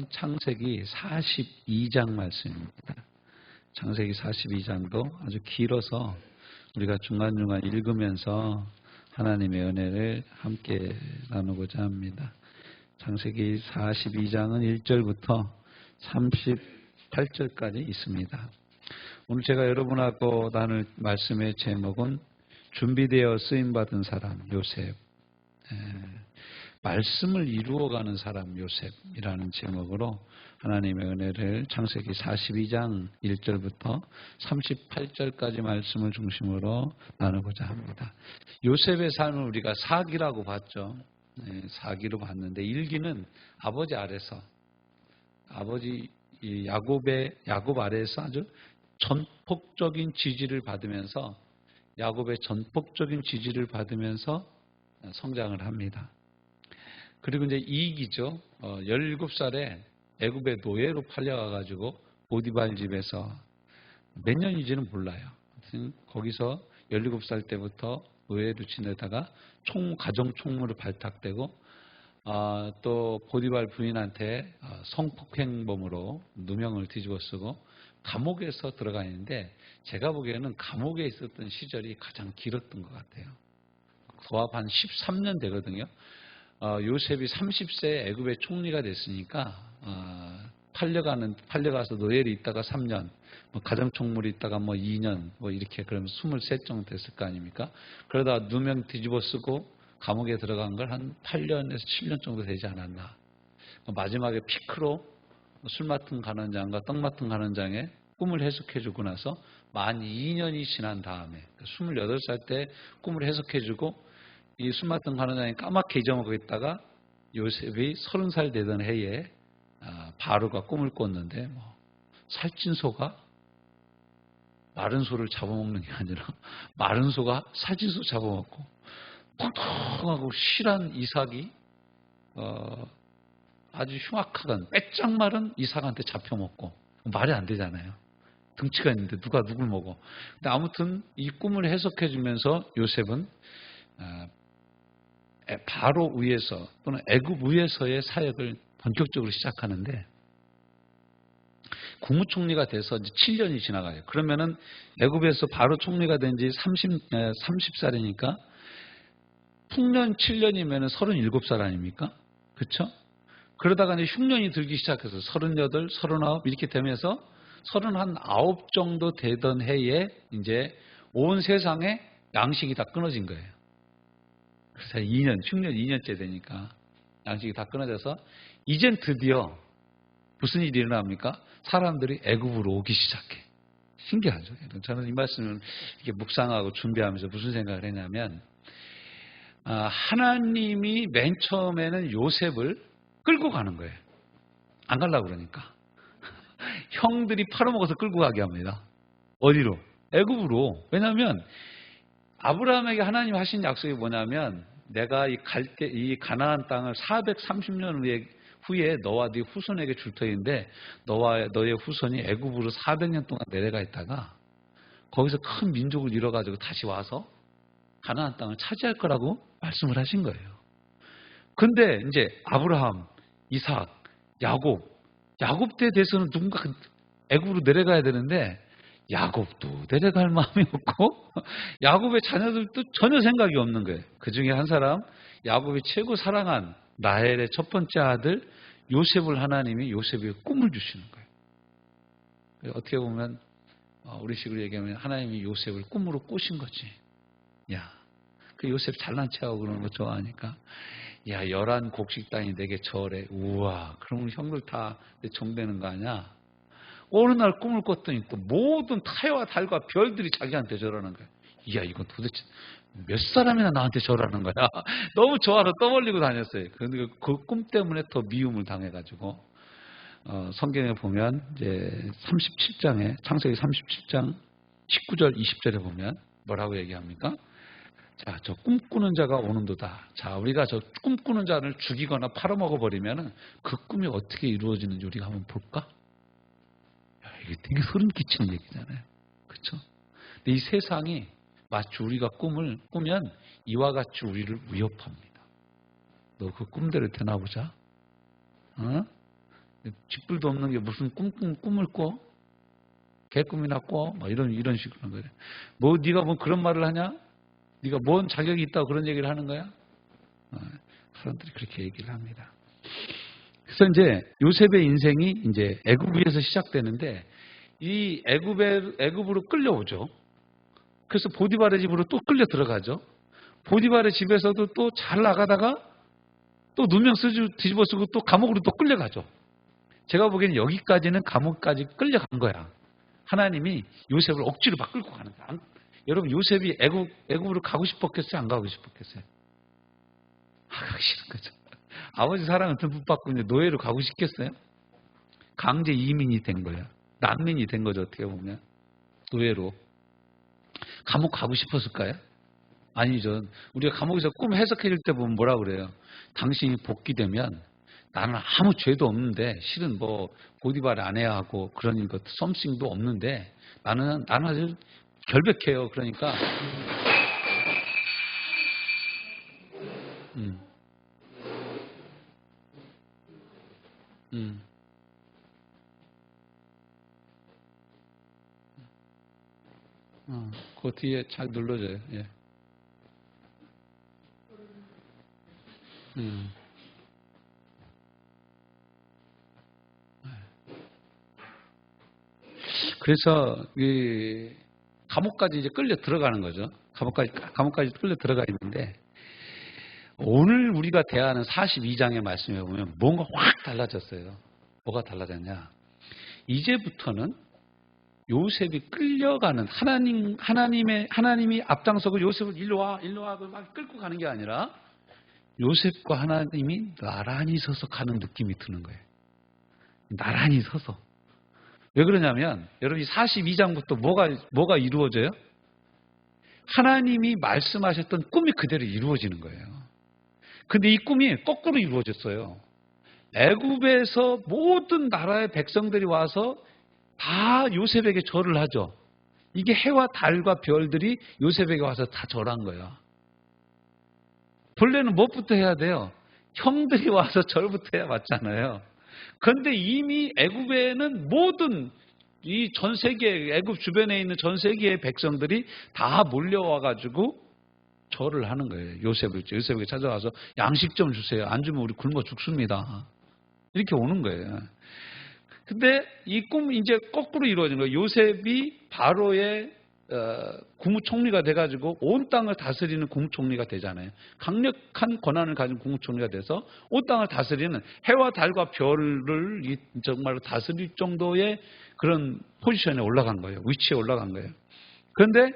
창세기 42장 말씀입니다. 창세기 42장도 아주 길어서 우리가 중간중간 읽으면서 하나님의 은혜를 함께 나누고자 합니다. 창세기 42장은 1절부터 38절까지 있습니다. 오늘 제가 여러분하고 나눌 말씀의 제목은 준비되어 쓰임받은 사람 요셉, 말씀을 이루어가는 사람 요셉이라는 제목으로 하나님의 은혜를 창세기 42장 1절부터 38절까지 말씀을 중심으로 나누고자 합니다. 요셉의 삶을 우리가 사기라고 봤죠. 사기로 봤는데 일기는 아버지 아래서 아버지 야곱 아래에서 아주 전폭적인 지지를 받으면서 야곱의 전폭적인 지지를 받으면서 성장을 합니다. 그리고 이제 이익이죠. 17살에 애굽의 노예로 팔려가가지고 보디발 집에서 몇 년인지는 몰라요. 거기서 17살 때부터 노예로 지내다가 가정 총무로 발탁되고 또 보디발 부인한테 성폭행범으로 누명을 뒤집어 쓰고 감옥에서 들어가 있는데 제가 보기에는 감옥에 있었던 시절이 가장 길었던 것 같아요. 도합 한 13년 되거든요. 요셉이 30세에 애굽의 총리가 됐으니까 팔려가서 노예로 있다가 3년, 가정총무로 있다가 2년, 이렇게 그러면 23 정도 됐을 거 아닙니까? 그러다 누명 뒤집어 쓰고 감옥에 들어간 걸 한 8년에서 7년 정도 되지 않았나. 마지막에 피크로 술 맡은 간원장과 떡 맡은 간원장의 꿈을 해석해주고 나서 만 2년이 지난 다음에 28살 때 꿈을 해석해주고 이 술 맡은 간원장이 까맣게 잊어먹고 있다가 요셉이 30살 되던 해에 바로가 꿈을 꿨는데 살찐 소가 마른 소를 잡아먹는 게 아니라 마른 소가 살찐 소 잡아먹고 통통하고 실한 이삭이 아주 흉악하건 빼짝 마른 이삭한테 잡혀먹고 말이 안 되잖아요. 등치가 있는데 누가 누굴 먹어. 근데 아무튼 이 꿈을 해석해주면서 요셉은 바로 위에서 또는 애굽 위에서의 사역을 본격적으로 시작하는데 국무총리가 돼서 이제 7년이 지나가요. 그러면은 애굽에서 바로 총리가 된 지 30살이니까 풍년 7년이면 37살 아닙니까? 그렇죠? 그러다가 이제 흉년이 들기 시작해서 38, 39 이렇게 되면서 39 정도 되던 해에 이제 온 세상에 양식이 다 끊어진 거예요. 그래서 흉년 2년째 되니까 양식이 다 끊어져서 이젠 드디어 무슨 일이 일어납니까? 사람들이 애굽으로 오기 시작해. 신기하죠. 저는 이 말씀을 이렇게 묵상하고 준비하면서 무슨 생각을 했냐면 하나님이 맨 처음에는 요셉을 끌고 가는 거예요. 안 가려고 그러니까. 형들이 팔아먹어서 끌고 가게 합니다. 어디로? 애굽으로. 왜냐하면 아브라함에게 하나님 하신 약속이 뭐냐면 내가 이 가나안 땅을 430년 후에 너와 네 후손에게 줄 터인데 너와 너의 후손이 애굽으로 400년 동안 내려가 있다가 거기서 큰 민족을 이뤄가지고 다시 와서 가나안 땅을 차지할 거라고 말씀을 하신 거예요. 근데 이제 아브라함, 이삭, 야곱 때에 대해서는 누군가 애굽으로 내려가야 되는데 야곱도 내려갈 마음이 없고 야곱의 자녀들도 전혀 생각이 없는 거예요. 그 중에 한 사람 야곱이 최고 사랑한 라헬의 첫 번째 아들 요셉을 하나님이 요셉에게 꿈을 주시는 거예요. 어떻게 보면 우리 식으로 얘기하면 하나님이 요셉을 꿈으로 꼬신 거지. 야, 그 요셉 잘난 체하고 그러는 거 좋아하니까 야, 11 곡식 땅이 내게 절해. 우와, 그러면 형들 다 내 정되는 거 아니야? 어느 날 꿈을 꿨더니 또 모든 타와 달과 별들이 자기한테 절하는 거야. 이야, 이건 도대체 몇 사람이나 나한테 절하는 거야. 너무 좋아서 떠벌리고 다녔어요. 그런데 그 꿈 때문에 더 미움을 당해가지고 성경에 보면 이제 37장에 창세기 37장 19절 20절에 보면 뭐라고 얘기합니까? 자, 저 꿈꾸는 자가 오는도다. 자, 우리가 저 꿈꾸는 자를 죽이거나 팔아먹어 버리면은 그 꿈이 어떻게 이루어지는지 우리가 한번 볼까? 이게 되게 소름 끼치는 얘기잖아요. 그렇죠? 근데 이 세상이 마치 우리가 꿈을 꾸면 이와 같이 우리를 위협합니다. 너 그 꿈대로 되나 보자. 쥐뿔도 없는 게 무슨 꿈을 꿔? 개꿈이나 꿔? 뭐 이런 식으로 하는 거예요. 뭐 네가 뭐 그런 말을 하냐? 네가 뭔 자격이 있다고 그런 얘기를 하는 거야? 사람들이 그렇게 얘기를 합니다. 그래서 이제 요셉의 인생이 이제 애굽에서 시작되는데 이 애굽으로 끌려오죠. 그래서 보디발의 집으로 또 끌려 들어가죠. 보디발의 집에서도 또 잘 나가다가 또 누명 뒤집어 쓰고 또 감옥으로 또 끌려가죠. 제가 보기에는 여기까지는 감옥까지 끌려간 거야. 하나님이 요셉을 억지로 막 끌고 가는 거야. 여러분 요셉이 애굽으로 가고 싶었겠어요? 안 가고 싶었겠어요? 가기 싫은 거죠. 아버지 사랑을 듬뿍 받고 이제 노예로 가고 싶겠어요? 강제 이민이 된 거야. 난민이 된 거죠. 어떻게 보면 노예로. 감옥 가고 싶었을까요? 아니죠. 우리가 감옥에서 꿈 해석해 줄 때 보면 뭐라 그래요? 당신이 복귀되면 나는 아무 죄도 없는데 실은 뭐 보디발 아내하고 그런 것 썸씽도 없는데 나는 아주 결백해요. 그러니까 그 뒤에 잘 눌러줘요. 예. 그래서 이 감옥까지 이제 끌려 들어가는 거죠. 감옥까지 끌려 들어가 있는데 오늘 우리가 대하는 42장의 말씀에 보면 뭔가 확 달라졌어요. 뭐가 달라졌냐? 이제부터는 요셉이 끌려가는 하나님이 앞장서고 요셉을 일로 와 막 끌고 가는 게 아니라 요셉과 하나님이 나란히 서서 가는 느낌이 드는 거예요. 나란히 서서. 왜 그러냐면 여러분이 42장부터 뭐가 이루어져요? 하나님이 말씀하셨던 꿈이 그대로 이루어지는 거예요. 근데 이 꿈이 거꾸로 이루어졌어요. 애굽에서 모든 나라의 백성들이 와서 다 요셉에게 절을 하죠. 이게 해와 달과 별들이 요셉에게 와서 다 절한 거예요. 본래는 무엇부터 해야 돼요? 형들이 와서 절부터 해야 맞잖아요. 그런데 이미 애굽에는 모든 이 전 세계 애굽 주변에 있는 전 세계의 백성들이 다 몰려와 가지고 절을 하는 거예요. 요셉에게 찾아와서 양식 좀 주세요. 안 주면 우리 굶어 죽습니다. 이렇게 오는 거예요. 근데 이 꿈이 이제 거꾸로 이루어진 거예요. 요셉이 바로의 국무총리가 돼가지고 온 땅을 다스리는 국무총리가 되잖아요. 강력한 권한을 가진 국무총리가 돼서 온 땅을 다스리는 해와 달과 별을 정말로 다스릴 정도의 그런 포지션에 올라간 거예요. 위치에 올라간 거예요. 그런데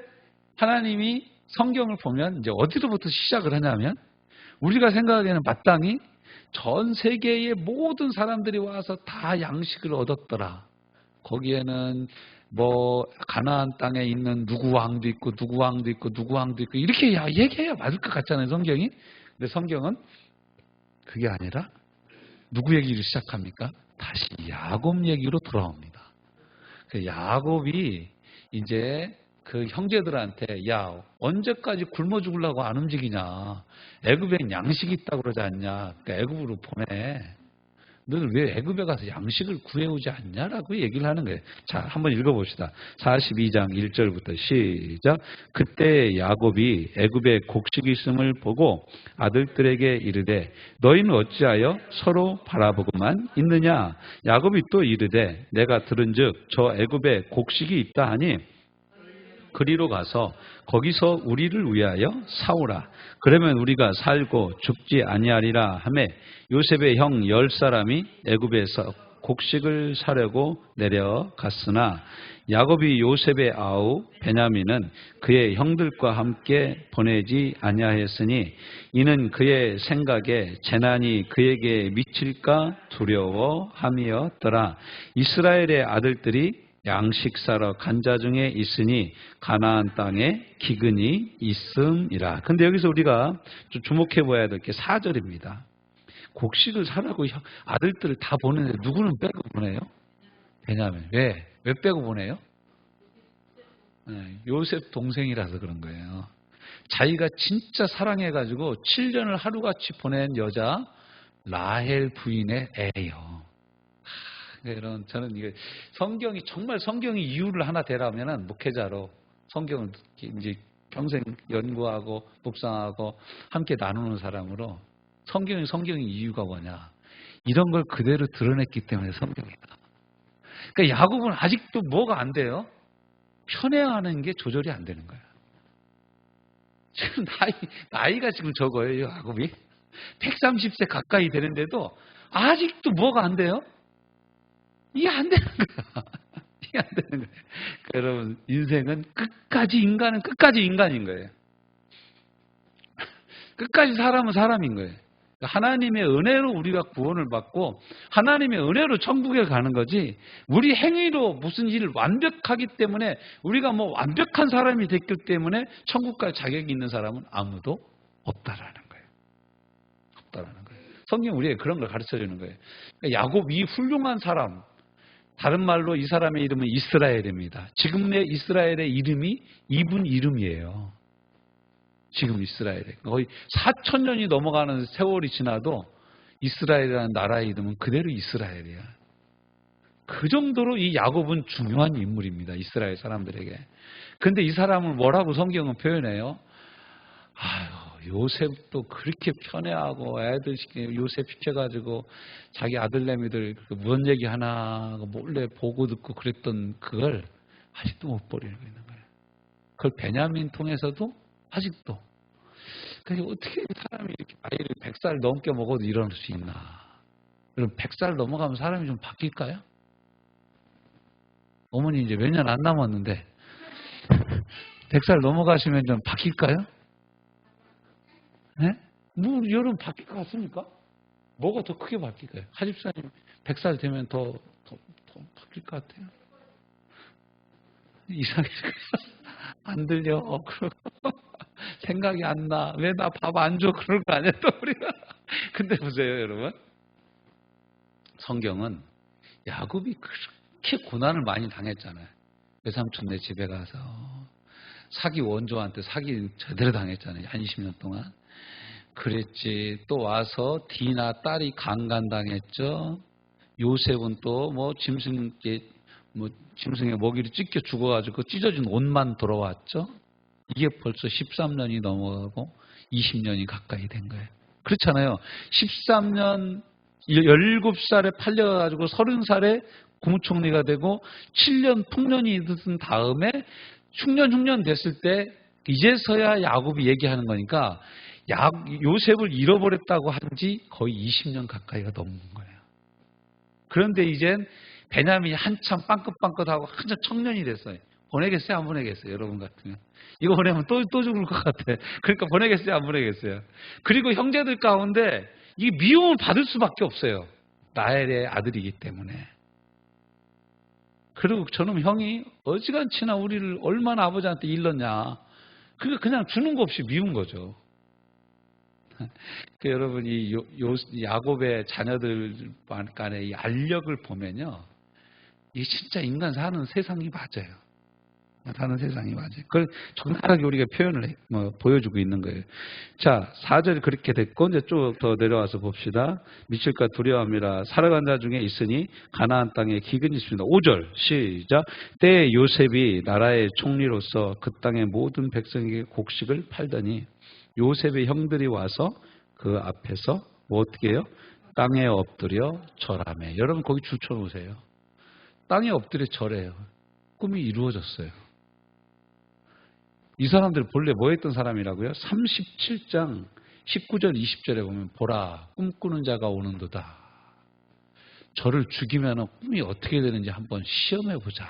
하나님이 성경을 보면 이제 어디로부터 시작을 하냐면 우리가 생각하기에는 마땅히 전 세계의 모든 사람들이 와서 다 양식을 얻었더라. 거기에는 뭐 가나안 땅에 있는 누구 왕도 있고 누구 왕도 있고 누구 왕도 있고 이렇게 얘기해야 맞을 것 같잖아요. 성경이. 근데 성경은 그게 아니라 누구 얘기를 시작합니까? 다시 야곱 얘기로 돌아옵니다. 그 야곱이 이제 그 형제들한테 야 언제까지 굶어 죽으려고 안 움직이냐. 애굽엔 양식이 있다고 그러지 않냐. 그러니까 애굽으로 보내. 너는 왜 애굽에 가서 양식을 구해오지 않냐라고 얘기를 하는 거예요. 자, 한번 읽어봅시다. 42장 1절부터 시작. 그때 야곱이 애굽에 곡식이 있음을 보고 아들들에게 이르되 너희는 어찌하여 서로 바라보고만 있느냐. 야곱이 또 이르되 내가 들은즉 저 애굽에 곡식이 있다 하니 그리로 가서 거기서 우리를 위하여 사오라. 그러면 우리가 살고 죽지 아니하리라 하매 요셉의 형 10사람이 애굽에서 곡식을 사려고 내려갔으나 야곱이 요셉의 아우 베냐민은 그의 형들과 함께 보내지 아니하였으니 이는 그의 생각에 재난이 그에게 미칠까 두려워함이었더라. 이스라엘의 아들들이 양식 사러 간 자 중에 있으니 가나안 땅에 기근이 있음이라. 근데 여기서 우리가 좀 주목해 봐야 될 게 4절입니다. 곡식을 사라고 아들들을 다 보내는데 누구는 빼고 보내요? 베냐민. 왜? 왜 빼고 보내요? 요셉 동생이라서 그런 거예요. 자기가 진짜 사랑해가지고 7년을 하루같이 보낸 여자 라헬 부인의 애예요. 이런 저는 이게 성경이 정말 성경이 이유를 하나 대라면은 목회자로 성경을 이제 평생 연구하고 묵상하고 함께 나누는 사람으로 성경의 이유가 뭐냐 이런 걸 그대로 드러냈기 때문에 성경이다. 그러니까 야곱은 아직도 뭐가 안 돼요? 편애하는 게 조절이 안 되는 거예요. 지금 나이가 지금 적어요, 야곱이. 130세 가까이 되는데도 아직도 뭐가 안 돼요? 이게 안 되는 거야. 이게 안 되는 거예요. 그러니까 여러분, 인생은 인간은 끝까지 인간인 거예요. 끝까지 사람은 사람인 거예요. 하나님의 은혜로 우리가 구원을 받고 하나님의 은혜로 천국에 가는 거지 우리 행위로 무슨 일을 완벽하기 때문에 우리가 뭐 완벽한 사람이 됐기 때문에 천국 갈 자격이 있는 사람은 아무도 없다라는 거예요. 없다라는 거예요. 성경 우리에게 그런 걸 가르쳐 주는 거예요. 그러니까 야곱이 훌륭한 사람, 다른 말로 이 사람의 이름은 이스라엘입니다. 지금의 이스라엘의 이름이 이분 이름이에요. 지금 이스라엘에 거의 4,000년이 넘어가는 세월이 지나도 이스라엘이라는 나라의 이름은 그대로 이스라엘이야. 그 정도로 이 야곱은 중요한 인물입니다. 이스라엘 사람들에게. 그런데 이 사람을 뭐라고 성경은 표현해요? 아유, 요셉도 그렇게 편애하고 애들 요셉 시켜가지고 자기 아들내미들 무슨 얘기 하나 몰래 보고 듣고 그랬던 그걸 아직도 못 버리고 있는 거예요. 그걸 베냐민 통해서도 아직도. 그러니까 어떻게 사람이 이렇게 나이를 100살 넘게 먹어도 이럴 수 있나? 그럼 100살 넘어가면 사람이 좀 바뀔까요? 어머니 이제 몇 년 안 남았는데 100살 넘어가시면 좀 바뀔까요? 네? 뭐 여러분 바뀔 것 같습니까? 뭐가 더 크게 바뀔까요? 하집사님 100살 되면 더 바뀔 것 같아요. 이상해. 안 들려. 생각이 안 나. 왜 나 밥 안 줘? 그런 거 아니야, 또 우리가. 근데 보세요, 여러분. 성경은 야곱이 그렇게 고난을 많이 당했잖아요. 외삼촌네 집에 가서 사기 원조한테 사기 제대로 당했잖아요. 한 20년 동안. 그랬지. 또 와서 디나 딸이 강간당했죠. 요셉은 또 뭐 짐승의 먹이를 찢겨 죽어가지고 찢어진 옷만 돌아왔죠. 이게 벌써 13년이 넘어가고 20년이 가까이 된 거예요. 그렇잖아요. 13년, 17살에 팔려가지고 30살에 국무총리가 되고 7년 풍년이 든 다음에 흉년 됐을 때 이제서야 야곱이 얘기하는 거니까 요셉을 잃어버렸다고 한 지 거의 20년 가까이가 넘는 거예요. 그런데 이젠 베냐민이 한참 빵긋빵긋하고 한참 청년이 됐어요. 보내겠어요? 안 보내겠어요? 여러분 같으면. 이거 보내면 또 죽을 것 같아. 그러니까 보내겠어요? 안 보내겠어요? 그리고 형제들 가운데 이 미움을 받을 수밖에 없어요. 라헬의 아들이기 때문에. 그리고 저놈 형이 어지간치나 우리를 얼마나 아버지한테 일렀냐. 그러니까 그냥 주는 거 없이 미운 거죠. 그 여러분 이 야곱의 자녀들 간의 이 알력을 보면요. 이게 진짜 인간 사는 세상이 맞아요. 사는 세상이 맞아요. 그걸 적나라하게 우리가 표현을 보여주고 있는 거예요. 자, 4절이 그렇게 됐고 이제 쭉 더 내려와서 봅시다. 미칠까 두려워함이라 살아간 자 중에 있으니 가나안 땅에 기근이 있습니다. 5절 시작. 때에 요셉이 나라의 총리로서 그 땅의 모든 백성에게 곡식을 팔더니 요셉의 형들이 와서 그 앞에서 뭐 어떻게 해요? 땅에 엎드려 절하며. 여러분 거기 줄쳐놓으세요. 땅에 엎드려 절해요. 꿈이 이루어졌어요. 이 사람들 본래 뭐 했던 사람이라고요? 37장 19절 20절에 보면 보라 꿈꾸는 자가 오는도다. 저를 죽이면 꿈이 어떻게 되는지 한번 시험해보자.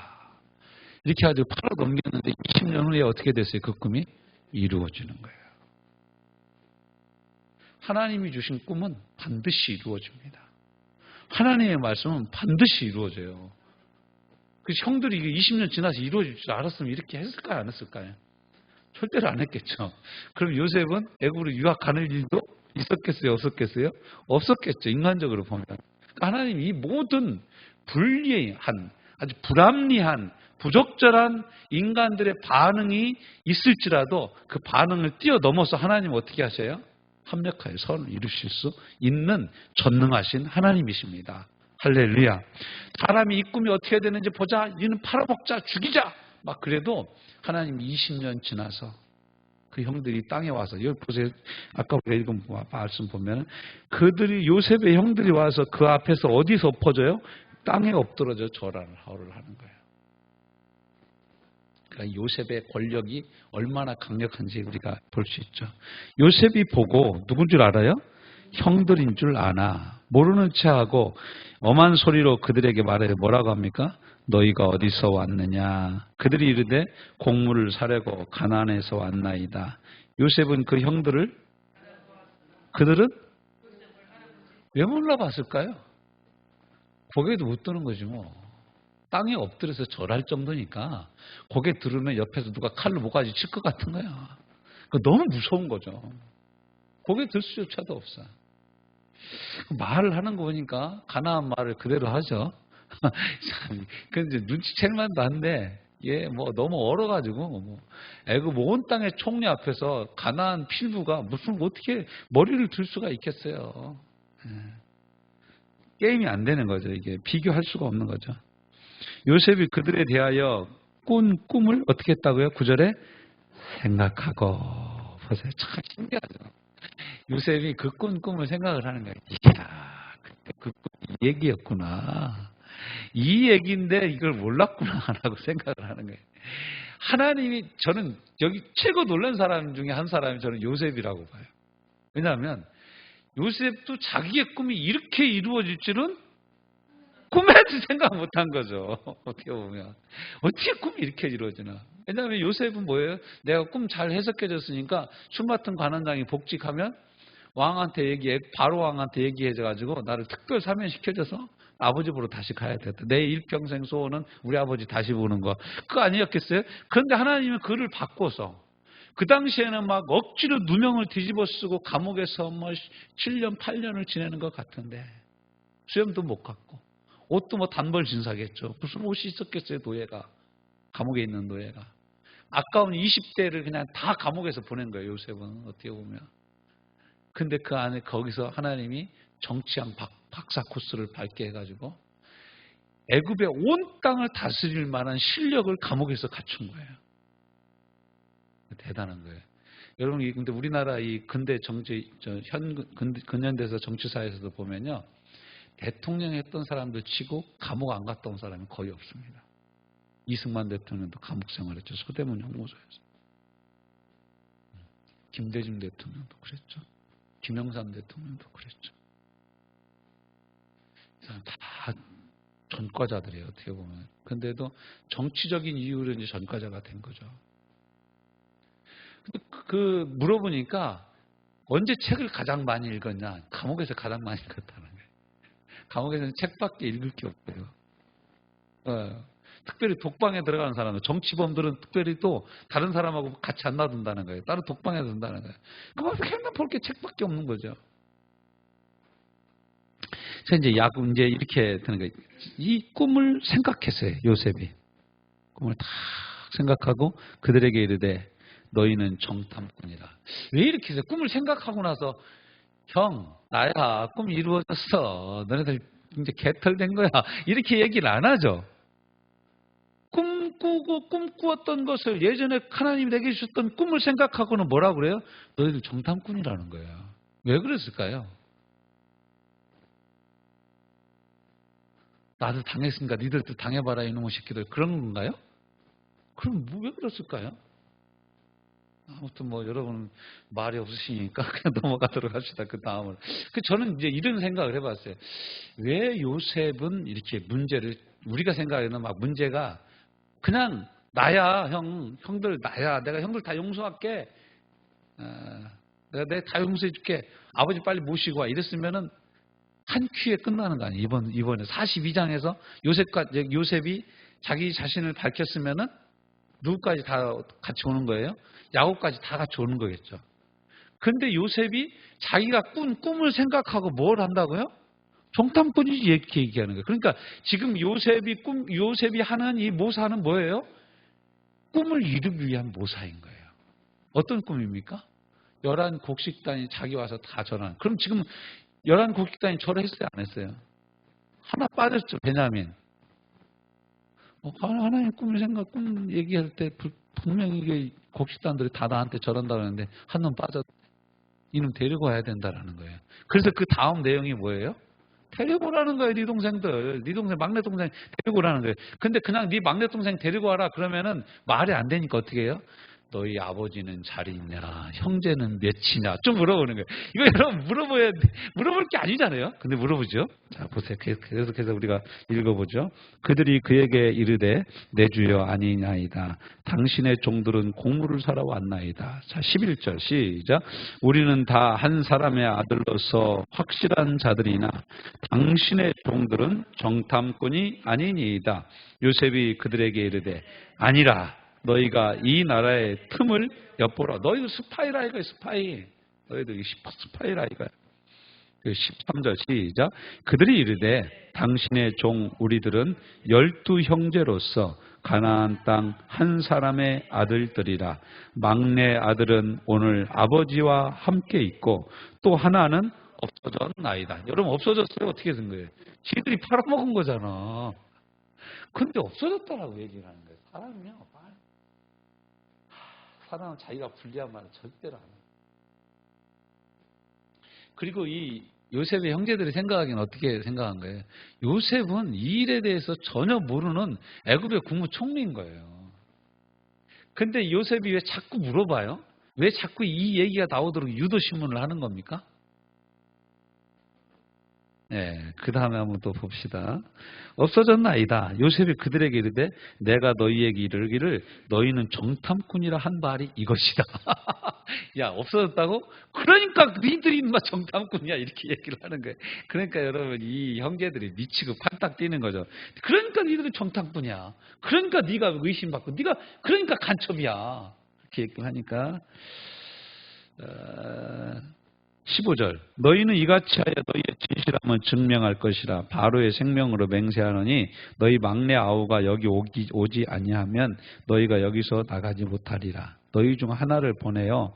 이렇게 아주 팔아 넘겼는데 20년 후에 어떻게 됐어요? 그 꿈이 이루어지는 거예요. 하나님이 주신 꿈은 반드시 이루어집니다. 하나님의 말씀은 반드시 이루어져요. 그래서 형들이 20년 지나서 이루어질 줄 알았으면 이렇게 했을까요? 안 했을까요? 절대로 안 했겠죠. 그럼 요셉은 애굽으로 유학 가는 일도 있었겠어요? 없었겠어요? 없었겠죠. 인간적으로 보면. 하나님이 이 모든 불리한, 아주 불합리한, 부적절한 인간들의 반응이 있을지라도 그 반응을 뛰어넘어서 하나님은 어떻게 하셔요? 합력하여 선을 이루실 수 있는 전능하신 하나님이십니다. 할렐루야. 사람이 이 꿈이 어떻게 되는지 보자. 이는 팔아먹자. 죽이자. 막 그래도 하나님 20년 지나서 그 형들이 땅에 와서, 여기 보세요. 아까 우리가 읽은 말씀 보면 그들이, 요셉의 형들이 와서 그 앞에서 어디서 엎어져요? 땅에 엎드러져 절하를 하는 거예요. 그러니까 요셉의 권력이 얼마나 강력한지 우리가 볼 수 있죠. 요셉이 보고 누군 줄 알아요? 형들인 줄 아나. 모르는 체하고 엄한 소리로 그들에게 말해요. 뭐라고 합니까? 너희가 어디서 왔느냐. 그들이 이르되 곡물을 사려고 가나안에서 왔나이다. 요셉은 그 형들을, 그들은 왜 몰라봤을까요? 고개도 못 드는 거지 뭐. 땅에 엎드려서 절할 정도니까 고개 들으면 옆에서 누가 칼로 모가지 칠 것 같은 거야. 너무 무서운 거죠. 고개 들 수조차도 없어. 말을 하는 거 보니까 가나안 말을 그대로 하죠. 근데 눈치챌 만도 한데, 얘 뭐 너무 얼어가지고, 애굽 온 땅의 총리 앞에서 가나안 필부가 무슨 어떻게 머리를 들 수가 있겠어요. 게임이 안 되는 거죠. 이게 비교할 수가 없는 거죠. 요셉이 그들에 대하여 꾼 꿈을 어떻게 했다고요? 9절에 생각하고. 보세요. 참 신기하죠. 요셉이 그 꾼 꿈을 생각을 하는 거예요. 이야, 그때 그 꿈이 이 얘기였구나. 이 얘기인데 이걸 몰랐구나 라고 생각을 하는 거예요. 하나님이, 저는 여기 최고 놀란 사람 중에 한 사람이 저는 요셉이라고 봐요. 왜냐하면 요셉도 자기의 꿈이 이렇게 이루어질 줄은 꿈에도 생각 못한 거죠. 어떻게 보면. 어떻게 꿈이 이렇게 이루어지나. 왜냐하면 요셉은 뭐예요? 내가 꿈 잘 해석해줬으니까 춤 같은 관원장이 복직하면 왕한테 바로 왕한테 얘기해가지고 나를 특별 사면시켜줘서 아버지 보러 다시 가야 됐다. 내 일평생 소원은 우리 아버지 다시 보는 거. 그거 아니었겠어요? 그런데 하나님은 그를 바꿔서, 그 당시에는 막 억지로 누명을 뒤집어 쓰고 감옥에서 뭐 7년, 8년을 지내는 것 같은데 수염도 못 갖고 옷도 뭐 단벌 진사겠죠. 무슨 옷이 있었겠어요, 노예가. 감옥에 있는 노예가. 아까운 20대를 그냥 다 감옥에서 보낸 거예요, 요셉은. 어떻게 보면. 근데 그 안에 거기서 하나님이 정치한 박사 코스를 밟게 해가지고 애굽의 온 땅을 다스릴 만한 실력을 감옥에서 갖춘 거예요. 대단한 거예요. 여러분, 근데 우리나라 이 근대 정치, 근현대에서 정치사에서도 보면요, 대통령 했던 사람들 치고 감옥 안 갔다 온 사람이 거의 없습니다. 이승만 대통령도 감옥 생활했죠. 서대문 형무소에서. 김대중 대통령도 그랬죠. 김영삼 대통령도 그랬죠. 다 전과자들이에요, 어떻게 보면. 근데도 정치적인 이유로 이제 전과자가 된 거죠. 근데 물어보니까 언제 책을 가장 많이 읽었냐? 감옥에서 가장 많이 읽었다는 거예요. 감옥에서는 책밖에 읽을 게 없대요. 특별히 독방에 들어가는 사람은, 정치범들은 특별히 또 다른 사람하고 같이 안 놔둔다는 거예요. 따로 독방에 둔다는 거예요. 그럼 맨날 볼 게 책밖에 없는 거죠. 그래서 이제 이렇게 되는 거예요. 이 꿈을 생각했어요, 요셉이. 꿈을 다 생각하고 그들에게 이르되 너희는 정탐꾼이라. 왜 이렇게 해서 꿈을 생각하고 나서, 형, 나야, 꿈이 이루어졌어. 너네들 이제 개털된 거야. 이렇게 얘기를 안 하죠. 꿈꾸었던 것을, 예전에 하나님이 내게 주셨던 꿈을 생각하고는 뭐라고 그래요? 너희들 정탐꾼이라는 거예요. 왜 그랬을까요? 나도 당했으니까 니들도 당해봐라 이놈의 새끼들, 그런 건가요? 그럼 왜 그랬을까요? 아무튼 뭐 여러분 말이 없으시니까 그냥 넘어가도록 합시다. 그 다음을. 저는 이제 이런 생각을 해봤어요. 왜 요셉은 이렇게 문제를, 우리가 생각하는 막 문제가 그냥 나야, 형들 나야, 내가 형들 다 용서할게, 내가 다 용서해줄게, 아버지 빨리 모시고 와, 이랬으면은 한 큐에 끝나는 거 아니에요. 이번에 42장에서 요셉이 자기 자신을 밝혔으면은 누구까지 다 같이 오는 거예요? 야곱까지 다 같이 오는 거겠죠. 근데 요셉이 자기가 꾼 꿈을 생각하고 뭘 한다고요? 정탐꾼이지, 이렇게 얘기하는 거예요. 그러니까 지금 요셉이 하는 이 모사는 뭐예요? 꿈을 이루기 위한 모사인 거예요. 어떤 꿈입니까? 11곡식단이 자기 와서 다 절하는. 그럼 지금 11곡식단이 절했어요, 안 했어요? 하나 빠졌죠, 베냐민. 하나님 꿈을 꿈 얘기할 때 분명히 이게 곡식단들이 다 나한테 저런다 그러는데 한 놈 빠져 이놈 데리고 와야 된다라는 거예요. 그래서 그 다음 내용이 뭐예요? 데리고 오라는 거예요. 네 동생들. 네 동생 막내 동생 데리고 오라는 거예요. 근데 그냥 네 막내 동생 데리고 와라 그러면은 말이 안 되니까 어떻게 해요? 너희 아버지는 잘 있냐? 형제는 몇이냐? 좀 물어보는 거예요. 이거 여러분 물어볼 게 아니잖아요. 근데 물어보죠. 자, 보세요. 계속해서 우리가 읽어보죠. 그들이 그에게 이르되 내 주여 아니냐이다. 당신의 종들은 공물을 사러 왔나이다. 자, 11절 시작. 우리는 다 한 사람의 아들로서 확실한 자들이나 당신의 종들은 정탐꾼이 아니니이다. 요셉이 그들에게 이르되 아니라 너희가 이 나라의 틈을 엿보라. 너희도 스파이라 이거야, 스파이. 너희도 스파이라 이거야. 13절 시작. 그들이 이르되 당신의 종 우리들은 12 형제로서 가나안 땅 한 사람의 아들들이라. 막내 아들은 오늘 아버지와 함께 있고 또 하나는 없어졌나이다. 여러분 없어졌어요. 어떻게 된 거예요? 지들이 팔아먹은 거잖아. 근데 없어졌다라고 얘기를 하는 거예요. 사람이요. 사람은 자기가 불리한 말을 절대로 안 해요. 그리고 이 요셉의 형제들이 생각하기는 어떻게 생각한 거예요? 요셉은 이 일에 대해서 전혀 모르는 애굽의 국무총리인 거예요. 근데 요셉이 왜 자꾸 물어봐요? 왜 자꾸 이 얘기가 나오도록 유도신문을 하는 겁니까? 네, 그 다음에 한번 또 봅시다. 없어졌나이다. 요셉이 그들에게 이르되 내가 너희에게 이르기를 너희는 정탐꾼이라 한 말이 이것이다. 야, 없어졌다고? 그러니까 너희들이 인마 정탐꾼이야 이렇게 얘기를 하는 거예요. 그러니까 여러분 이 형제들이 미치고 팔딱 뛰는 거죠. 그러니까 너희들은 정탐꾼이야. 그러니까 네가 의심받고 네가 그러니까 간첩이야. 이렇게 얘기를 하니까 15절 너희는 이같이 하여 너희의 진실함을 증명할 것이라. 바로의 생명으로 맹세하노니 너희 막내 아우가 여기 오지 아니하면 너희가 여기서 나가지 못하리라. 너희 중 하나를 보내어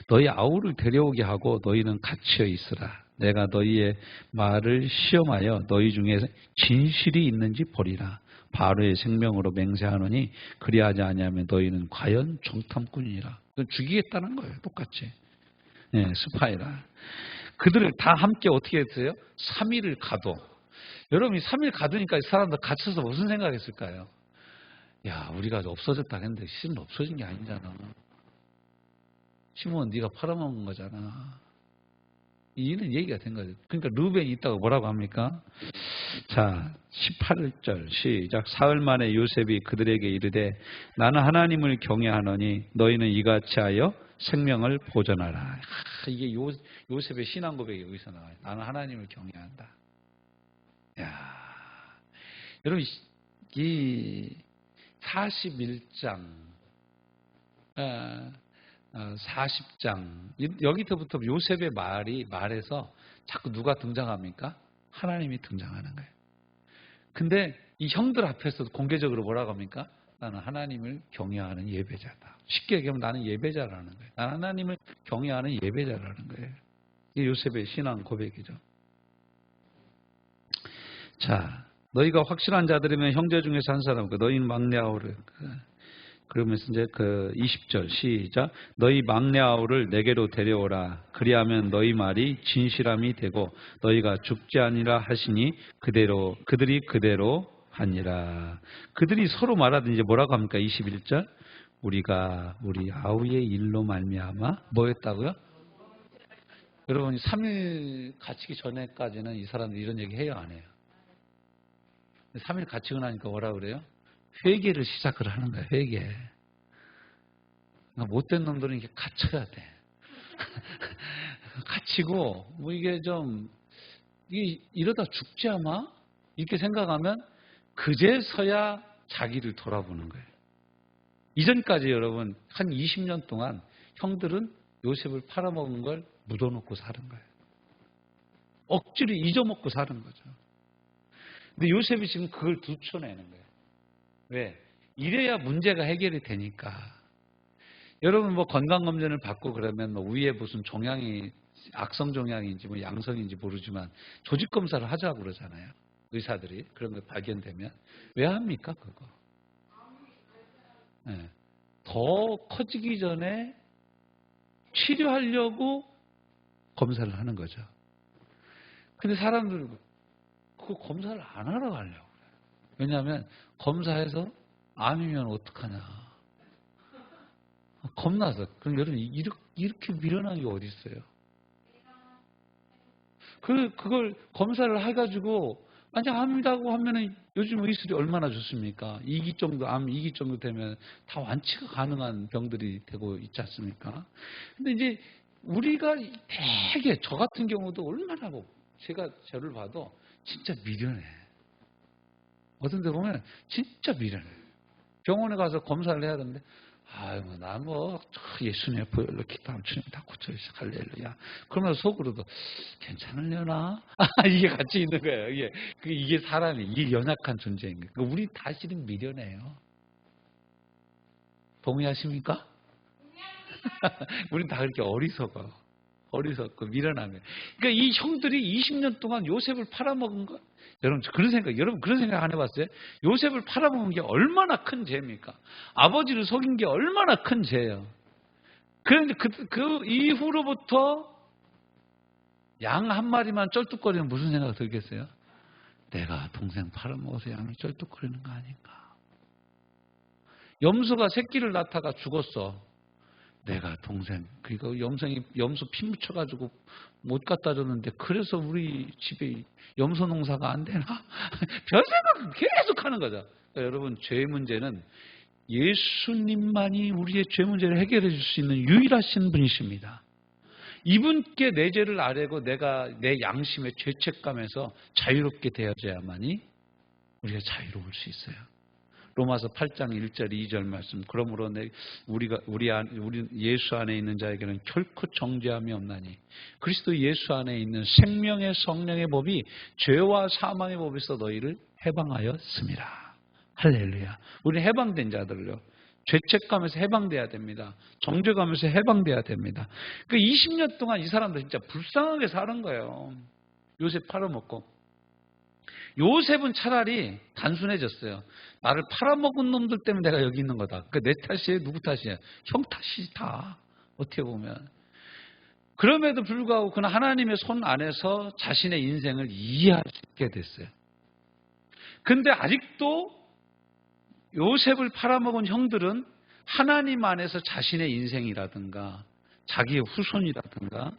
너희 아우를 데려오게 하고 너희는 갇혀 있으라. 내가 너희의 말을 시험하여 너희 중에 진실이 있는지 보리라. 바로의 생명으로 맹세하노니 그리하지 아니하면 너희는 과연 정탐꾼이라. 죽이겠다는 거예요. 똑같이. 네, 스파이라. 그들을 다 함께 어떻게 했어요? 3일을 가둬. 여러분이 3일 가두니까 사람들 갇혀서 무슨 생각했을까요? 야, 우리가 없어졌다 했는데 실은 없어진 게 아니잖아. 시몬 네가 팔아먹은 거잖아. 이런 얘기가 된 거죠. 그러니까 르벤이 있다고 뭐라고 합니까? 자, 18절 시작. 사흘 만에 요셉이 그들에게 이르되 나는 하나님을 경외하노니 너희는 이같이 하여 생명을 보존하라. 이게 요셉의 신앙 고백이 여기서 나와요. 나는 하나님을 경외한다. 야, 여러분 이 41장, 40장 여기서부터 요셉의 말에서 자꾸 누가 등장합니까? 하나님이 등장하는 거예요. 근데 이 형들 앞에서도 공개적으로 뭐라고 합니까? 나는 하나님을 경외하는 예배자다. 쉽게 얘기하면 나는 예배자라는 거예요. 나는 하나님을 경외하는 예배자라는 거예요. 이게 요셉의 신앙 고백이죠. 자, 너희가 확실한 자들이면 형제 중에서 한 사람, 너희는 막내 아우를. 그러면서 이제 20절 시작. 너희 막내 아우를 내게로 데려오라. 그리하면 너희 말이 진실함이 되고 너희가 죽지 아니라 하시니 그들이 그대로 하니라. 그들이 서로 말하든 이제 뭐라고 합니까? 21절. 우리가 우리 아우의 일로 말미암아 뭐 했다고요? 여러분이 3일 갇히기 전에까지는 이 사람들이 이런 얘기 해요, 안 해요? 3일 갇히고 나니까 뭐라 그래요? 회개를 시작을 하는 거야, 회개. 그러니까 못된 놈들은 이게 갇혀야 돼. 갇히고, 뭐 이게 좀, 이러다 죽지 아마? 이렇게 생각하면 그제서야 자기를 돌아보는 거예요. 이전까지 여러분, 한 20년 동안 형들은 요셉을 팔아먹은 걸 묻어놓고 사는 거예요. 억지로 잊어먹고 사는 거죠. 근데 요셉이 지금 그걸 들춰내는 거예요. 왜? 이래야 문제가 해결이 되니까. 여러분 뭐 건강검진을 받고 그러면 뭐 위에 무슨 종양이 악성 종양인지 뭐 양성인지 모르지만 조직검사를 하자고 그러잖아요. 의사들이 그런 거 발견되면 왜 합니까? 그거. 네. 더 커지기 전에 치료하려고 검사를 하는 거죠. 근데 사람들 그 검사를 안 하러 가려고 그래요. 왜냐하면 검사해서 암이면 어떡하냐. 겁나서. 그럼 여러분 이렇게 미련한 게 어디 있어요? 그걸 검사를 해가지고 만약 암이라고 하면은 요즘 의술이 얼마나 좋습니까? 2기 정도, 암 2기 정도 되면 다 완치가 가능한 병들이 되고 있지 않습니까? 근데 이제 우리가 되게 저 같은 경우도 얼마나 제가 저를 봐도 진짜 미련해. 어떤 데 보면 진짜 미련해. 병원에 가서 검사를 해야 되는데 아유, 나 예수님의 보혈로 기도하면 주님 다 고쳐주시 할렐루야. 그러면서 속으로도 괜찮으려나? 이게 같이 있는 거예요. 이게 사람이, 이게 연약한 존재인 거예요. 우리 다 실은 미련해요. 동의하십니까? 우린 다 그렇게 어리석고 미련한 거예요. 그러니까 이 형들이 20년 동안 요셉을 팔아먹은 거, 여러분 그런 생각 안 해봤어요? 요셉을 팔아먹은 게 얼마나 큰 죄입니까? 아버지를 속인 게 얼마나 큰 죄예요. 그런데 그 이후로부터 양 한 마리만 쩔뚝거리면 무슨 생각 들겠어요? 내가 동생 팔아먹어서 양이 쩔뚝거리는 거 아닌가? 염소가 새끼를 낳다가 죽었어. 내가 동생, 그리고 염소 피 묻혀가지고 못 갖다 줬는데 그래서 우리 집에 염소 농사가 안 되나? 별 생각을 계속 하는 거죠. 그러니까 여러분, 죄의 문제는 예수님만이 우리의 죄 문제를 해결해 줄 수 있는 유일하신 분이십니다. 이분께 내 죄를 아뢰고 내가 내 양심의 죄책감에서 자유롭게 되어져야만이 우리가 자유로울 수 있어요. 로마서 8장 1절 2절 말씀. 그러므로 우리 예수 안에 있는 자에게는 결코 정죄함이 없나니 그리스도 예수 안에 있는 생명의 성령의 법이 죄와 사망의 법에서 너희를 해방하였습니다. 할렐루야. 우리는 해방된 자들요. 죄책감에서 해방돼야 됩니다. 정죄감에서 해방돼야 됩니다. 그 20년 동안 이 사람들 진짜 불쌍하게 사는 거예요. 요셉 팔아먹고. 요셉은 차라리 단순해졌어요. 나를 팔아먹은 놈들 때문에 내가 여기 있는 거다. 그러니까 내 탓이에요? 누구 탓이에요? 형 탓이 다. 어떻게 보면. 그럼에도 불구하고 그는 하나님의 손 안에서 자신의 인생을 이해할 수 있게 됐어요. 근데 아직도 요셉을 팔아먹은 형들은 하나님 안에서 자신의 인생이라든가 자기의 후손이라든가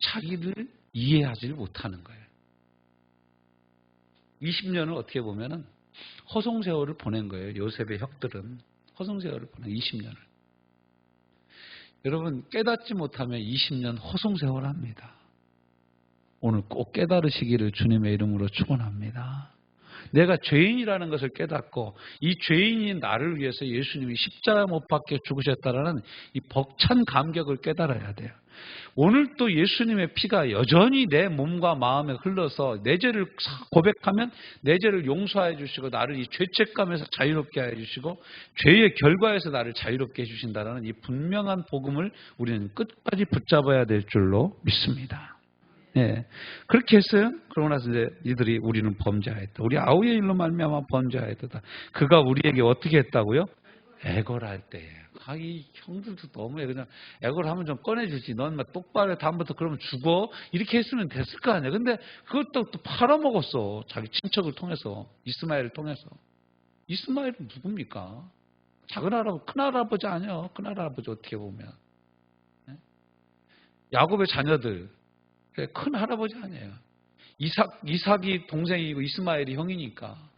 자기를 이해하지 못하는 거예요. 20년을 어떻게 보면은 허송세월을 보낸 거예요. 요셉의 형들은 허송세월을 보낸 20년을. 여러분, 깨닫지 못하면 20년 허송세월 합니다. 오늘 꼭 깨달으시기를 주님의 이름으로 축원합니다. 내가 죄인이라는 것을 깨닫고 이 죄인인 나를 위해서 예수님이 십자가 못 박혀 죽으셨다라는 이 벅찬 감격을 깨달아야 돼요. 오늘 또 예수님의 피가 여전히 내 몸과 마음에 흘러서 내 죄를 고백하면 내 죄를 용서해 주시고 나를 이 죄책감에서 자유롭게 해 주시고 죄의 결과에서 나를 자유롭게 해 주신다는 이 분명한 복음을 우리는 끝까지 붙잡아야 될 줄로 믿습니다. 네. 그렇게 했어요. 그러고 나서 이제 이들이 우리는 범죄하였다. 우리 아우의 일로 말미암아 범죄하였다. 그가 우리에게 어떻게 했다고요? 애걸할 때. 이 형들도 너무해. 그냥 애걸하면 좀 꺼내주지. 넌 막 똑바로 해. 다음부터 그러면 죽어. 이렇게 했으면 됐을 거 아니야. 근데 그것도 또 팔아먹었어. 자기 친척을 통해서. 이스마엘을 통해서. 이스마엘은 누굽니까? 작은 할아버지, 큰 할아버지 아니야. 큰 할아버지 어떻게 보면. 야곱의 자녀들. 그래, 큰 할아버지 아니에요. 이삭이 동생이고 이스마엘이 형이니까.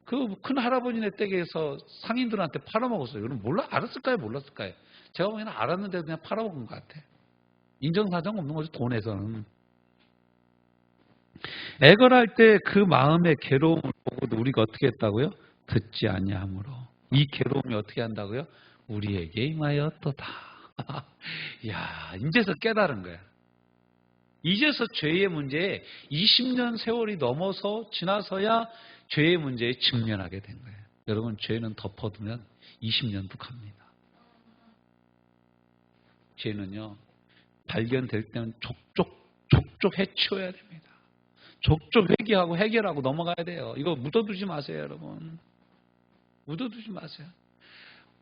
그 큰 할아버지네 댁에서 상인들한테 팔아먹었어요. 여러분 알았을까요? 몰랐을까요? 제가 보기에는 알았는데 그냥 팔아먹은 것 같아. 인정사정 없는 거죠. 돈에서는. 애걸할 때 그 마음의 괴로움을 보고도 우리가 어떻게 했다고요? 듣지 아니하므로. 이 괴로움이 어떻게 한다고요? 우리에게 임하였도다. 이야, 이제서 깨달은 거야. 이제서 죄의 문제에 20년 세월이 넘어서 지나서야 죄의 문제에 직면하게 된 거예요. 여러분, 죄는 덮어두면 20년도 갑니다. 죄는요, 발견될 때는 족족 해치워야 됩니다. 족족 회개하고 해결하고 넘어가야 돼요. 이거 묻어두지 마세요, 여러분. 묻어두지 마세요.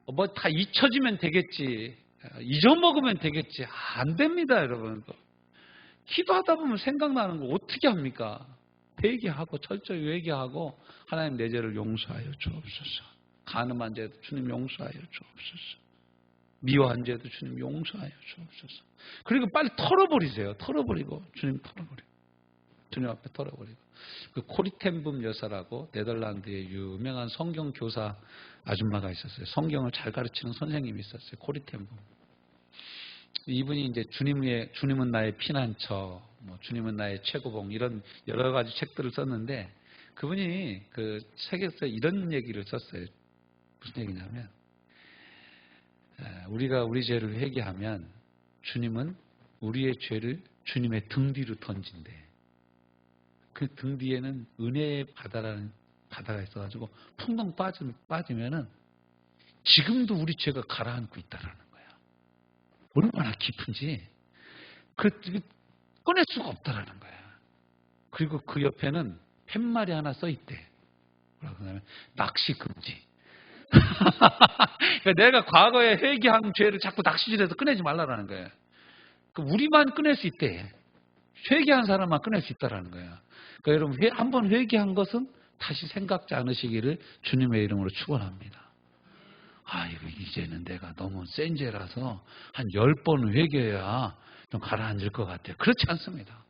뭐 다 잊혀지면 되겠지. 잊어먹으면 되겠지. 안 됩니다, 여러분. 기도하다 보면 생각나는 거 어떻게 합니까? 회개하고 철저히 회개하고 하나님 내 죄를 용서하여 주옵소서. 간음한 죄도 주님 용서하여 주옵소서. 미워한 죄도 주님 용서하여 주옵소서. 그리고 빨리 털어버리세요. 털어버리고 주님 털어버리고 주님 앞에 털어버리고. 그 코리텐붐 여사라고 네덜란드의 유명한 성경 교사 아줌마가 있었어요. 성경을 잘 가르치는 선생님이 있었어요. 코리텐붐. 이분이 이제 주님은 나의 피난처, 뭐 주님은 나의 최고봉 이런 여러 가지 책들을 썼는데 그분이 그 책에서 이런 얘기를 썼어요. 무슨 얘기냐면 우리가 우리 죄를 회개하면 주님은 우리의 죄를 주님의 등 뒤로 던진대. 그 등 뒤에는 은혜의 바다라는 바다가 있어가지고 풍덩 빠지면은 지금도 우리 죄가 가라앉고 있다라는 거야. 얼마나 깊은지 꺼낼 수가 없다라는 거야. 그리고 그 옆에는 팻말이 하나 써 있대. 뭐라고 하냐면 낚시 금지. 그러니까 내가 과거에 회개한 죄를 자꾸 낚시질해서 꺼내지 말라라는 거예요. 우리만 꺼낼 수 있대. 회개한 사람만 꺼낼 수 있다라는 거야. 그러니까 여러분 한번 회개한 것은 다시 생각지 않으시기를 주님의 이름으로 축원합니다. 이거 이제는 내가 너무 센 죄라서 한 10번 회개해야 좀 가라앉을 것 같아요. 그렇지 않습니다.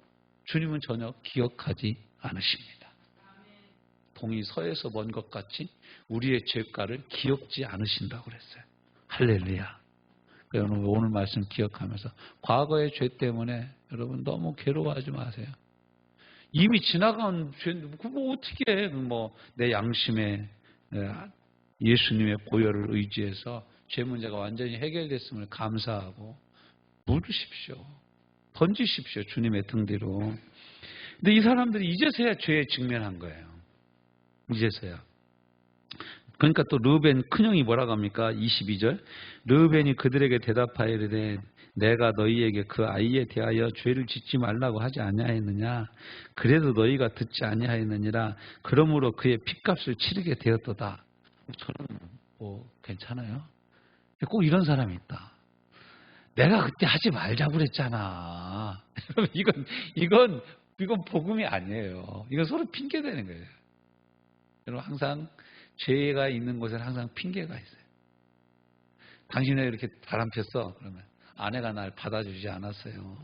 주님은 전혀 기억하지 않으십니다. 동이 서에서 먼 것 같이 우리의 죄가를 기억지 않으신다고 그랬어요. 할렐루야. 여러분 오늘 말씀 기억하면서 과거의 죄 때문에 여러분 너무 괴로워하지 마세요. 이미 지나간 죄인데 그거 어떻게 해? 내 양심에 예수님의 보혈을 의지해서 죄 문제가 완전히 해결됐음을 감사하고 물으십시오. 던지십시오. 주님의 등 뒤로. 근데 이 사람들이 이제서야 죄에 직면한 거예요. 이제서야. 그러니까 또 르우벤 큰형이 뭐라고 합니까? 22절. 르우벤이 그들에게 대답하여 이르되 내가 너희에게 그 아이에 대하여 죄를 짓지 말라고 하지 아니하였느냐? 그래도 너희가 듣지 아니하였느니라. 그러므로 그의 핏값을 치르게 되었도다. 저는 괜찮아요. 꼭 이런 사람이 있다. 내가 그때 하지 말자고 그랬잖아. 여러분 이건 복음이 아니에요. 이건 서로 핑계 대는 거예요. 여러분 항상 죄가 있는 곳에는 항상 핑계가 있어요. 당신 왜 이렇게 바람 폈어? 그러면 아내가 날 받아주지 않았어요.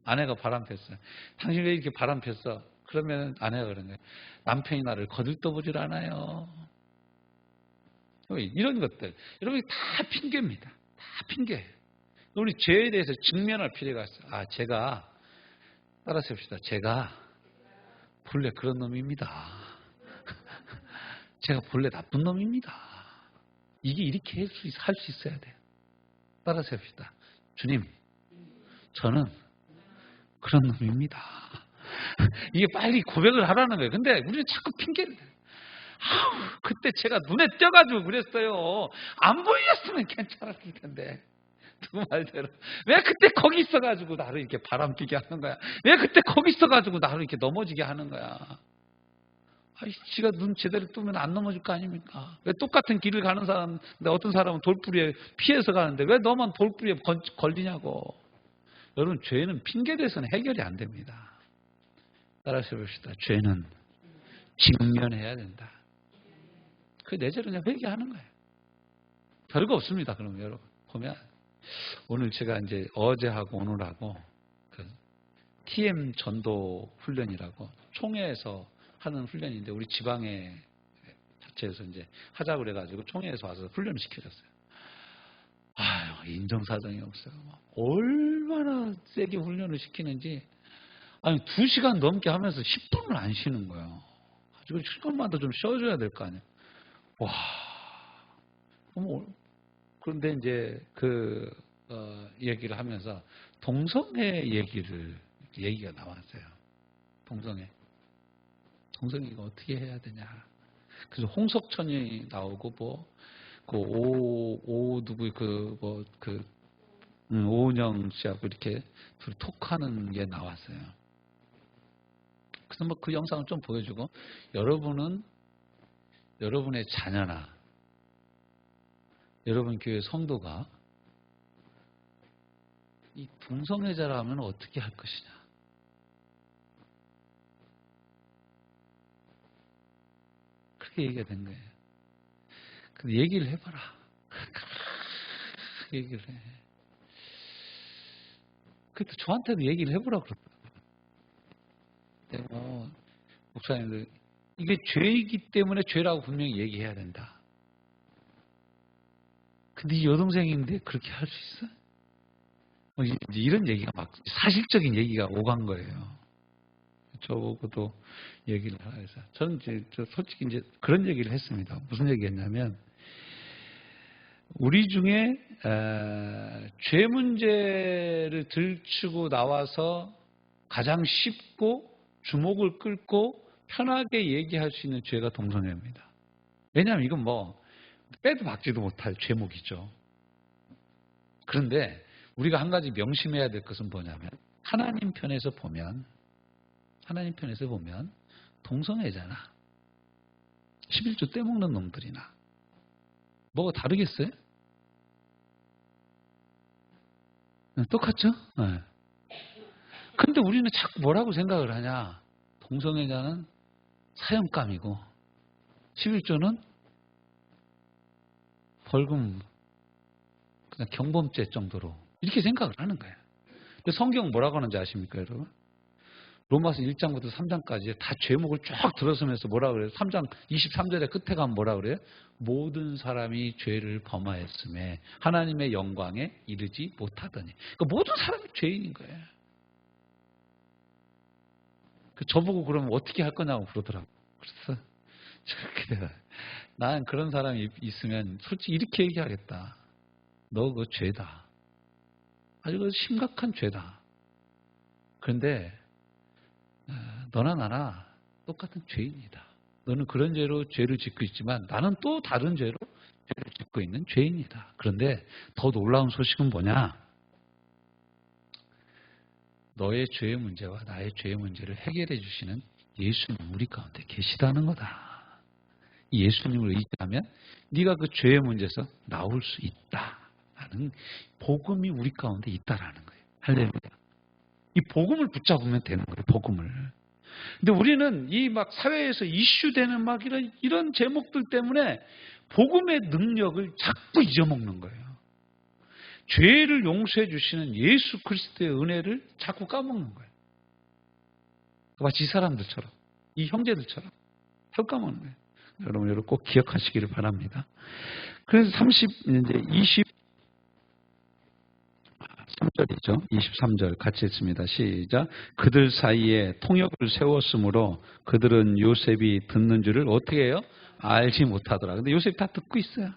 아내가 바람 폈어요. 당신 왜 이렇게 바람 폈어? 그러면 아내가 그런 거예요. 남편이 나를 거들떠보질 않아요. 이런 것들. 여러분 다 핑계입니다. 다 핑계. 우리 죄에 대해서 직면할 필요가 있어요. 제가 따라서 합시다. 제가 본래 그런 놈입니다. 제가 본래 나쁜 놈입니다. 이게 이렇게 할 수 있어야 돼요. 따라서 합시다. 주님, 저는 그런 놈입니다. 이게 빨리 고백을 하라는 거예요. 근데 우리는 자꾸 핑계를 대요. 그때 제가 눈에 띄어가지고 그랬어요. 안 보이셨으면 괜찮았을 텐데. 누구 말대로. 왜 그때 거기 있어가지고 나를 이렇게 바람피게 하는 거야? 왜 그때 거기 있어가지고 나를 이렇게 넘어지게 하는 거야? 지가 눈 제대로 뜨면 안 넘어질 거 아닙니까? 왜 똑같은 길을 가는 사람, 어떤 사람은 돌뿌리에 피해서 가는데 왜 너만 돌뿌리에 걸리냐고. 여러분, 죄는 핑계대서는 해결이 안 됩니다. 따라서 봅시다. 죄는 직면해야 된다. 그 내 죄를 그냥 회개하는 거예요. 별거 없습니다. 그러면 여러분, 보면 오늘 제가 이제 어제하고 오늘하고 그 TM 전도 훈련이라고 총회에서 하는 훈련인데 우리 지방에 자체에서 이제 하자고 그래가지고 총회에서 와서 훈련을 시켜줬어요. 인정사정이 없어요. 얼마나 세게 훈련을 시키는지 2시간 넘게 하면서 10분을 안 쉬는 거예요. 가지고 시간마다 좀 쉬어줘야 될 거 아니에요. 그런데 이제 얘기를 하면서 동성애 얘기가 나왔어요. 동성애 이거 어떻게 해야 되냐. 그래서 홍석천이 나오고 오은영 씨하고 이렇게 둘이 톡하는 게 나왔어요. 그래서 뭐 그 영상을 좀 보여주고, 여러분은 여러분의 자녀나 여러분 교회 성도가 이 동성애자라면 어떻게 할 것이냐. 그렇게 얘기가 된 거예요. 근데 얘기를 해봐라. 얘기를 해. 그때 저한테도 얘기를 해보라 그러더라고요. 목사님들, 이게 죄이기 때문에 죄라고 분명히 얘기해야 된다. 근데 이 여동생인데 그렇게 할 수 있어? 이런 얘기가 막 사실적인 얘기가 오간 거예요. 저보고도 얘기를 해서 저는 솔직히 이제 그런 얘기를 했습니다. 무슨 얘기했냐면, 우리 중에 죄 문제를 들추고 나와서 가장 쉽고 주목을 끌고 편하게 얘기할 수 있는 죄가 동성애입니다. 왜냐하면 이건 뭐 빼도 박지도 못할 죄목이죠. 그런데 우리가 한 가지 명심해야 될 것은 뭐냐면, 하나님 편에서 보면 동성애잖아. 11조 떼먹는 놈들이나 뭐가 다르겠어요? 똑같죠? 네. 근데 우리는 자꾸 뭐라고 생각을 하냐. 동성애자는 사형감이고 11조는 벌금, 그냥 경범죄 정도로 이렇게 생각을 하는 거예요. 근데 성경은 뭐라고 하는지 아십니까, 여러분? 로마서 1장부터 3장까지 다 죄목을 쭉 들어서면서 뭐라 그래요? 3장 23절에 끝에 가면 뭐라 그래요? 모든 사람이 죄를 범하였음에 하나님의 영광에 이르지 못하더니. 그러니까 모든 사람이 죄인인 거예요. 저보고 그러면 어떻게 할 거냐고 그러더라고. 그래서 저렇게 난 그런 사람이 있으면 솔직히 이렇게 얘기하겠다. 너 그거 죄다. 아주 그 심각한 죄다. 그런데 너나 나나 똑같은 죄인이다. 너는 그런 죄로 죄를 짓고 있지만 나는 또 다른 죄로 죄를 짓고 있는 죄인이다. 그런데 더 놀라운 소식은 뭐냐? 너의 죄의 문제와 나의 죄의 문제를 해결해 주시는 예수님 우리 가운데 계시다는 거다. 이 예수님을 의지하면 네가 그 죄의 문제에서 나올 수 있다라는 복음이 우리 가운데 있다라는 거예요. 할렐루야. 이 복음을 붙잡으면 되는 거예요. 복음을. 근데 우리는 이 막 사회에서 이슈되는 막 이런 제목들 때문에 복음의 능력을 자꾸 잊어먹는 거예요. 죄를 용서해 주시는 예수 그리스도의 은혜를 자꾸 까먹는 거예요. 마치 이 사람들처럼, 이 형제들처럼 자꾸 까먹는 거예요. 여러분, 이걸 꼭 기억하시기를 바랍니다. 그래서 23절이죠. 23절 같이 했습니다. 시작. 그들 사이에 통역을 세웠으므로 그들은 요셉이 듣는 줄을 어떻게 해요? 알지 못하더라. 근데 요셉이 다 듣고 있어요.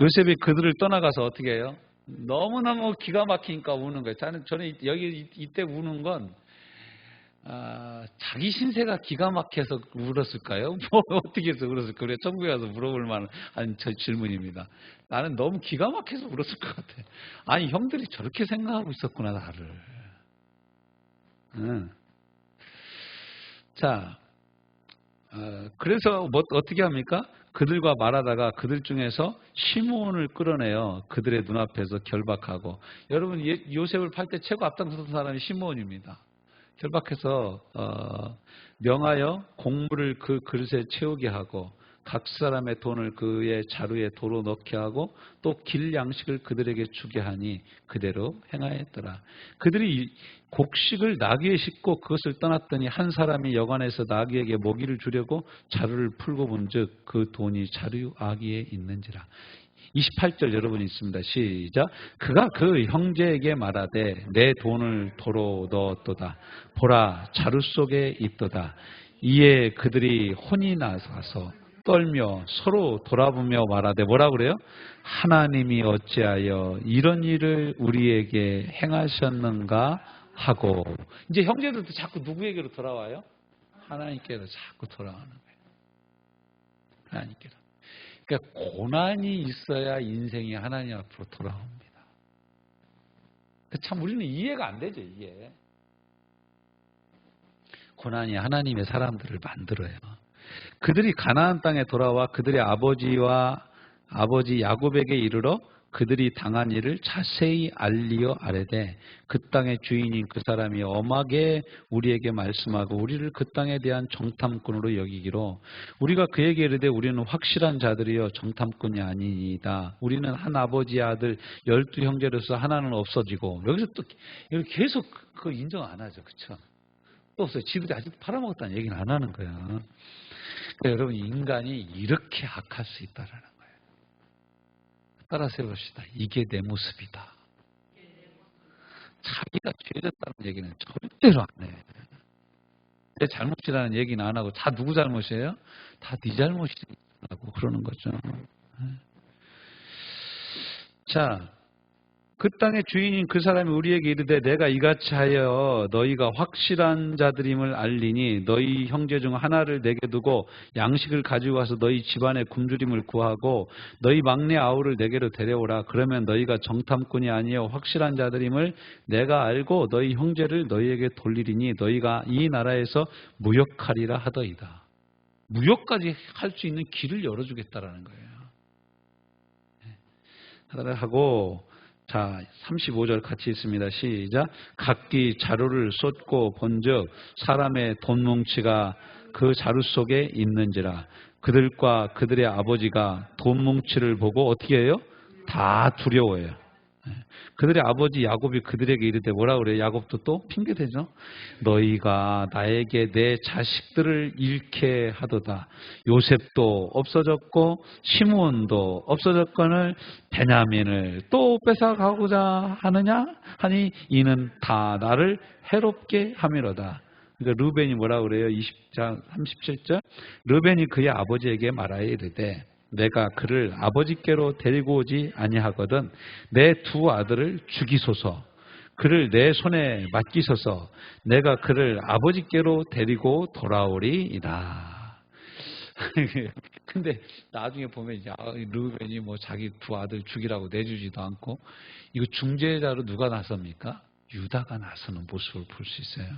요셉이 그들을 떠나가서 어떻게 해요? 너무너무 기가 막히니까 우는 거예요. 저는 여기 이때 우는 건 자기 신세가 기가 막혀서 울었을까요? 뭐 어떻게 해서 울었을까요? 그래 천국에 가서 물어볼 만한 저 질문입니다. 나는 너무 기가 막혀서 울었을 것 같아. 아니 형들이 저렇게 생각하고 있었구나 나를. 자, 그래서 어떻게 합니까? 그들과 말하다가 그들 중에서 시므온을 끌어내어 그들의 눈앞에서 결박하고. 여러분 요셉을 팔 때 최고 앞장섰던 사람이 시므온입니다. 결박해서 명하여 곡물을 그 그릇에 채우게 하고 각 사람의 돈을 그의 자루에 도로 넣게 하고 또 길 양식을 그들에게 주게 하니 그대로 행하였더라. 그들이 곡식을 나귀에 싣고 그것을 떠났더니 한 사람이 여관에서 나귀에게 먹이를 주려고 자루를 풀고 본즉 그 돈이 자루 아귀에 있는지라. 28절 여러분이 있습니다. 시작. 그가 그 형제에게 말하되 내 돈을 도로 넣었도다. 보라 자루 속에 있도다. 이에 그들이 혼이 나서 떨며 서로 돌아보며 말하되 뭐라 그래요? 하나님이 어찌하여 이런 일을 우리에게 행하셨는가 하고. 이제 형제들도 자꾸 누구에게로 돌아와요? 하나님께로 자꾸 돌아오는 거예요. 하나님께로. 그러니까 고난이 있어야 인생이 하나님 앞으로 돌아옵니다. 참 우리는 이해가 안 되죠, 이해. 고난이 하나님의 사람들을 만들어요. 그들이 가나안 땅에 돌아와 그들의 아버지 야곱에게 이르러 그들이 당한 일을 자세히 알리어 아뢰되 그 땅의 주인인 그 사람이 엄하게 우리에게 말씀하고 우리를 그 땅에 대한 정탐꾼으로 여기기로 우리가 그에게 이르되 우리는 확실한 자들이여 정탐꾼이 아니이다. 우리는 한 아버지의 아들 12형제로서 하나는 없어지고 여기서 또 계속 그거 인정 안 하죠. 그렇죠? 또 없어요. 지들이 아직도 팔아먹었다는 얘기는 안 하는 거야. 그러니까 여러분 인간이 이렇게 악할 수 있다라는 거예요. 따라서 해봅시다. 이게 내 모습이다. 자기가 죄졌다는 얘기는 절대로 안 해. 내 잘못이라는 얘기는 안 하고 다 누구 잘못이에요? 다 네 잘못이라고 그러는 거죠. 자, 그 땅의 주인인 그 사람이 우리에게 이르되 내가 이같이 하여 너희가 확실한 자들임을 알리니 너희 형제 중 하나를 내게 두고 양식을 가지고 와서 너희 집안의 굶주림을 구하고 너희 막내 아우를 내게로 데려오라. 그러면 너희가 정탐꾼이 아니여 확실한 자들임을 내가 알고 너희 형제를 너희에게 돌리리니 너희가 이 나라에서 무역하리라 하더이다. 무역까지 할 수 있는 길을 열어주겠다라는 거예요. 하고 자, 35절 같이 있습니다. 시작. 각기 자루를 쏟고 본즉 사람의 돈뭉치가 그 자루 속에 있는지라. 그들과 그들의 아버지가 돈뭉치를 보고 어떻게 해요? 다 두려워해요. 그들의 아버지 야곱이 그들에게 이르되 뭐라 그래요? 야곱도 또 핑계대죠. 너희가 나에게 내 자식들을 잃게 하도다. 요셉도 없어졌고 시므온도 없어졌거늘 베냐민을 또 뺏어가고자 하느냐 하니 이는 다 나를 해롭게 함이로다. 그러니까 르벤이 뭐라 그래요? 20장 37절. 르벤이 그의 아버지에게 말하여 이르되 내가 그를 아버지께로 데리고 오지 아니하거든 내 두 아들을 죽이소서. 그를 내 손에 맡기소서. 내가 그를 아버지께로 데리고 돌아오리이다. 근데 나중에 보면 이제 르벤이 뭐 자기 두 아들 죽이라고 내주지도 않고 이거 중재자로 누가 나섭니까? 유다가 나서는 모습을 볼 수 있어요.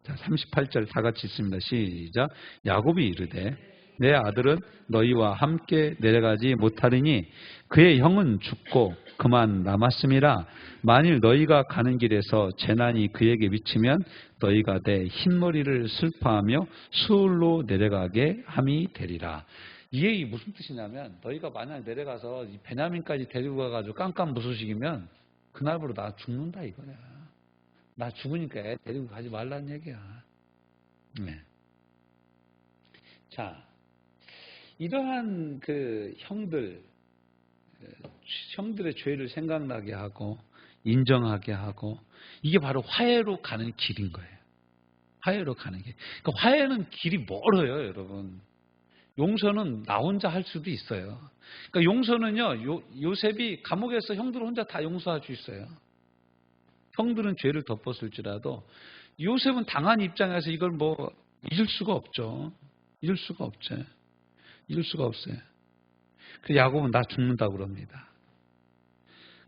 자, 38절 다 같이 있습니다. 시작. 야곱이 이르되 내 아들은 너희와 함께 내려가지 못하리니 그의 형은 죽고 그만 남았음이라. 만일 너희가 가는 길에서 재난이 그에게 미치면 너희가 내 흰머리를 슬퍼하며 수울로 내려가게 함이 되리라. 이게 무슨 뜻이냐면 너희가 만약 내려가서 베냐민까지 데리고 가가지고 깜깜무소식이면 그날부로 나 죽는다 이거야. 나 죽으니까 애 데리고 가지 말라는 얘기야. 네. 자, 이러한 그 형들의 죄를 생각나게 하고 인정하게 하고 이게 바로 화해로 가는 길인 거예요. 화해로 가는 길. 그러니까 화해는 길이 멀어요, 여러분. 용서는 나 혼자 할 수도 있어요. 그러니까 용서는요, 요셉이 감옥에서 형들 혼자 다 용서할 수 있어요. 형들은 죄를 덮었을지라도 요셉은 당한 입장에서 이걸 뭐 잊을 수가 없죠. 잊을 수가 없어요. 그 야곱은 나 죽는다고 그럽니다.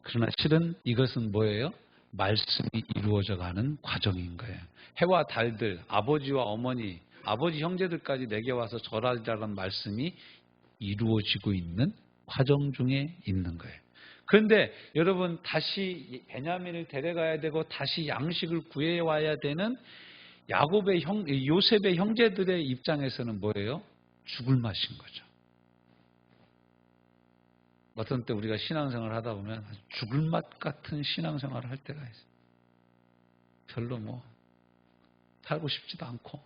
그러나 실은 이것은 뭐예요? 말씀이 이루어져 가는 과정인 거예요. 해와 달들, 아버지와 어머니, 아버지 형제들까지 내게 와서 절하리라는 말씀이 이루어지고 있는 과정 중에 있는 거예요. 그런데 여러분 다시 베냐민을 데려가야 되고 다시 양식을 구해와야 되는 요셉의 형제들의 입장에서는 뭐예요? 죽을 맛인 거죠. 어떤 때 우리가 신앙생활을 하다 보면 죽을 맛 같은 신앙생활을 할 때가 있어요. 별로 뭐 살고 싶지도 않고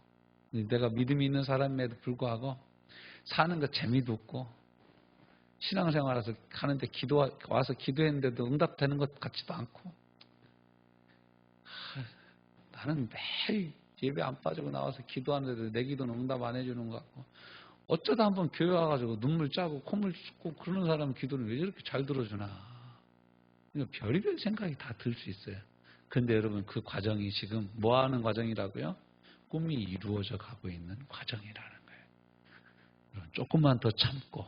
내가 믿음이 있는 사람임에도 불구하고 사는 거 재미도 없고 신앙생활에서 하는데 와서 기도했는데도 응답되는 것 같지도 않고 나는 매일 예배 안 빠지고 나와서 기도하는데도 내 기도는 응답 안 해주는 것 같고 어쩌다 한번 교회 와가지고 눈물 짜고 콧물 쏟고 그러는 사람 기도는 왜 저렇게 잘 들어주나. 별의별 생각이 다 들 수 있어요. 그런데 여러분 그 과정이 지금 뭐 하는 과정이라고요? 꿈이 이루어져 가고 있는 과정이라는 거예요. 조금만 더 참고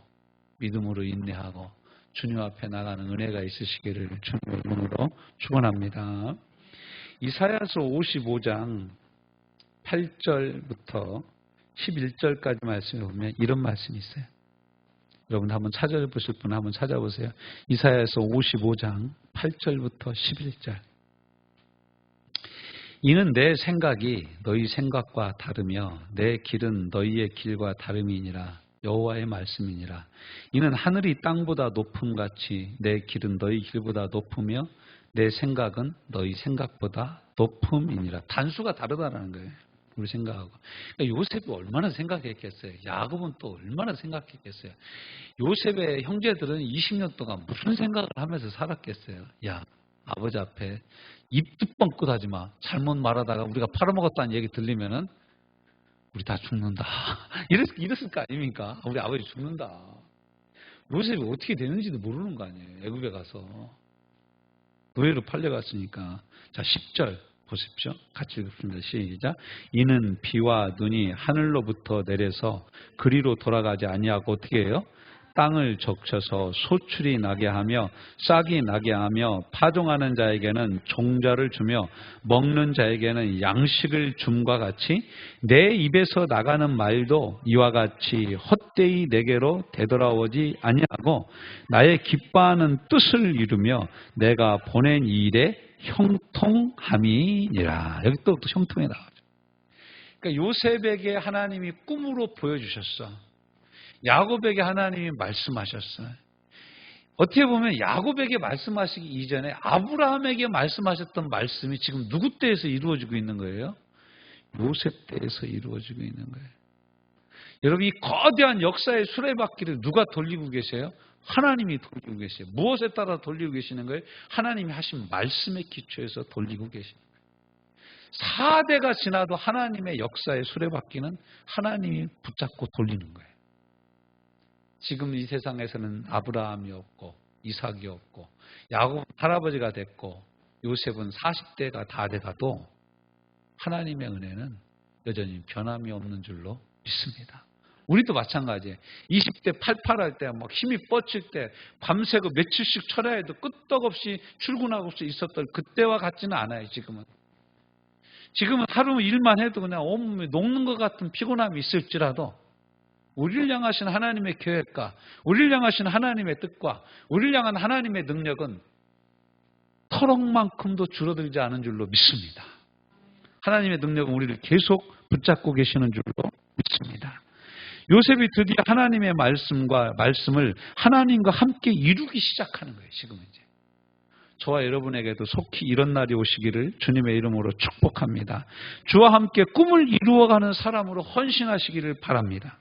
믿음으로 인내하고 주님 앞에 나가는 은혜가 있으시기를 주님의 이름으로 축원합니다. 이사야서 55장 8절부터 11절까지 말씀에 보면 이런 말씀이 있어요. 여러분 한번 찾아보실 분 한번 찾아보세요. 이사야서 55장 8절부터 11절. 이는 내 생각이 너희 생각과 다르며 내 길은 너희의 길과 다름이니라. 여호와의 말씀이니라. 이는 하늘이 땅보다 높음같이 내 길은 너희 길보다 높으며 내 생각은 너희 생각보다 높음이니라. 단수가 다르다라는 거예요. 우리 생각하고. 그러니까 요셉이 얼마나 생각했겠어요. 야곱은 또 얼마나 생각했겠어요. 요셉의 형제들은 20년 동안 무슨 생각을 하면서 살았겠어요. 야, 아버지 앞에 입 두 번 끄하지 마. 잘못 말하다가 우리가 팔아먹었다는 얘기 들리면은 우리 다 죽는다. 이랬을 거 아닙니까? 우리 아버지 죽는다. 요셉이 어떻게 되는지도 모르는 거 아니에요. 애굽에 가서. 노예로 팔려갔으니까. 자, 10절 보십시오. 같이 읽습니다. 시작. 이는 비와 눈이 하늘로부터 내려서 그리로 돌아가지 아니하고 어떻게 해요? 땅을 적셔서 소출이 나게 하며 싹이 나게 하며 파종하는 자에게는 종자를 주며 먹는 자에게는 양식을 줌과 같이 내 입에서 나가는 말도 이와 같이 헛되이 내게로 되돌아오지 아니하고 나의 기뻐하는 뜻을 이루며 내가 보낸 일에 형통함이니라. 여기 또 형통이 나오죠. 그러니까 요셉에게 하나님이 꿈으로 보여주셨어. 야곱에게 하나님이 말씀하셨어요. 어떻게 보면 야곱에게 말씀하시기 이전에 아브라함에게 말씀하셨던 말씀이 지금 누구 때에서 이루어지고 있는 거예요? 요셉 때에서 이루어지고 있는 거예요. 여러분, 이 거대한 역사의 수레바퀴를 누가 돌리고 계세요? 하나님이 돌리고 계세요. 무엇에 따라 돌리고 계시는 거예요? 하나님이 하신 말씀의 기초에서 돌리고 계시는 거예요. 4대가 지나도 하나님의 역사의 수레바퀴는 하나님이 붙잡고 돌리는 거예요. 지금 이 세상에서는 아브라함이 없고 이삭이 없고 야곱은 할아버지가 됐고 요셉은 40대가 다 돼가도 하나님의 은혜는 여전히 변함이 없는 줄로 믿습니다. 우리도 마찬가지예요. 20대 팔팔할 때 막 힘이 뻗칠 때 밤새고 며칠씩 철야에도 끄떡없이 출근하고 있었던 그때와 같지는 않아요. 지금은 하루 일만 해도 그냥 온몸이 녹는 것 같은 피곤함이 있을지라도 우리를 향하신 하나님의 계획과 우리를 향하신 하나님의 뜻과 우리를 향한 하나님의 능력은 터럭만큼도 줄어들지 않은 줄로 믿습니다. 하나님의 능력은 우리를 계속 붙잡고 계시는 줄로 믿습니다. 요셉이 드디어 하나님의 말씀을 하나님과 함께 이루기 시작하는 거예요. 지금은 이제. 저와 여러분에게도 속히 이런 날이 오시기를 주님의 이름으로 축복합니다. 주와 함께 꿈을 이루어가는 사람으로 헌신하시기를 바랍니다.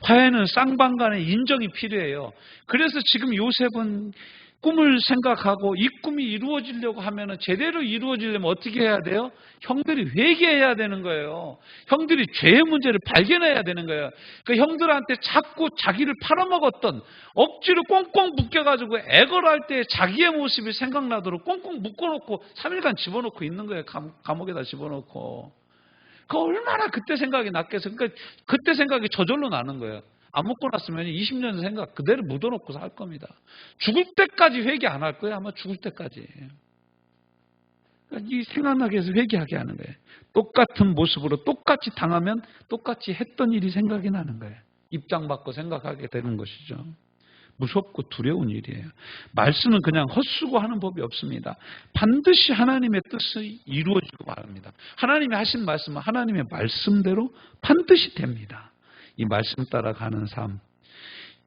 화해는 쌍방간의 인정이 필요해요. 그래서 지금 요셉은 꿈을 생각하고 이 꿈이 이루어지려고 하면 제대로 이루어지려면 어떻게 해야 돼요? 형들이 회개해야 되는 거예요. 형들이 죄의 문제를 발견해야 되는 거예요. 그 형들한테 자꾸 자기를 팔아먹었던 억지로 꽁꽁 묶여가지고 애걸할 때 자기의 모습이 생각나도록 꽁꽁 묶어놓고 3일간 집어넣고 있는 거예요. 감옥에다 집어넣고. 그 얼마나 그때 생각이 났겠어요. 그러니까 그때 생각이 저절로 나는 거예요. 안 먹고 났으면 20년 생각 그대로 묻어놓고 살 겁니다. 죽을 때까지 회개 안 할 거예요. 아마 죽을 때까지. 그러니까 이 생각나게 해서 회개하게 하는 거예요. 똑같은 모습으로 똑같이 당하면 똑같이 했던 일이 생각이 나는 거예요. 입장 바꿔 생각하게 되는 것이죠. 무섭고 두려운 일이에요. 말씀은 그냥 헛수고 하는 법이 없습니다. 반드시 하나님의 뜻이 이루어지고 말합니다. 하나님이 하신 말씀은 하나님의 말씀대로 반드시 됩니다. 이 말씀 따라 가는 삶,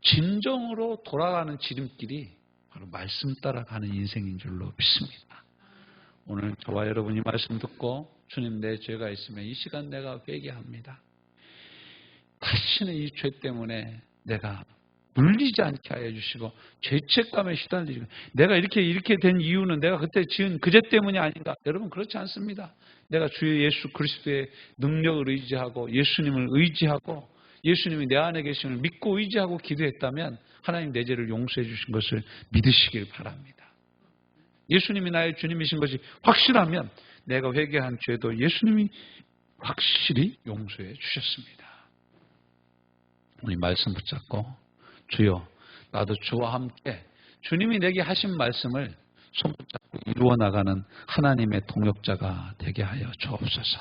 진정으로 돌아가는 지름길이 바로 말씀 따라 가는 인생인 줄로 믿습니다. 오늘 저와 여러분이 말씀 듣고 주님 내 죄가 있으면 이 시간 내가 회개합니다. 다시는 이 죄 때문에 내가 물리지 않게 하여 주시고 죄책감에 시달리고 내가 이렇게 된 이유는 내가 그때 지은 그죄 때문이 아닌가? 여러분 그렇지 않습니다. 내가 주의 예수 그리스도의 능력을 의지하고 예수님을 의지하고 예수님이 내 안에 계심을 믿고 의지하고 기도했다면 하나님 내 죄를 용서해 주신 것을 믿으시길 바랍니다. 예수님이 나의 주님이신 것이 확실하면 내가 회개한 죄도 예수님이 확실히 용서해 주셨습니다. 우리 말씀 붙잡고 주여 나도 주와 함께 주님이 내게 하신 말씀을 손붙잡고 이루어 나가는 하나님의 동역자가 되게 하여 주옵소서.